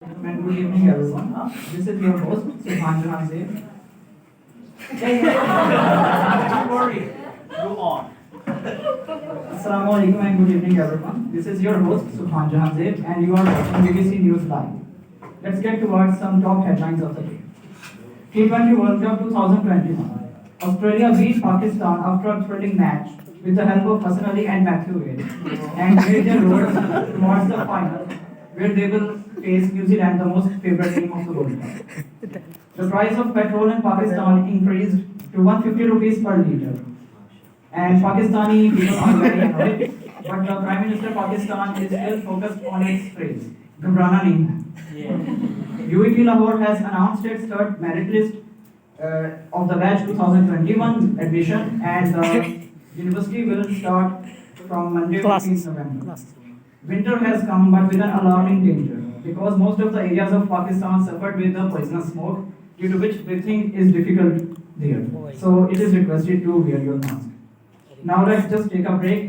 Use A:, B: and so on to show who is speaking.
A: And good evening, everyone. This is your host, Subhan Jahanzeb.
B: Don't worry. Go on.
A: Assalamu alaikum and good evening, everyone. This is your host, Subhan Jahanzeb, and you are watching BBC News Live. Let's get towards some top headlines of the day. T20 World Cup 2021. Australia beat Pakistan after a thrilling match with the help of Hassan Ali and Matthew Wade, and made their road towards the final, where they will face New Zealand, the most favourite team of the World Cup. The price of petrol in Pakistan increased to 150 rupees per litre. And Pakistani people are very annoyed, but the Prime Minister of Pakistan is still focused on its phrase, Ghabrana nahi hai. UET Lahore has announced its third merit list of the batch 2021 admission, and the university will start from Monday, 15th November. Winter has come, but with an alarming danger, because most of the areas of Pakistan suffered with the poisonous smoke, due to which breathing is difficult there. So it is requested to wear your mask. Now let's just take a break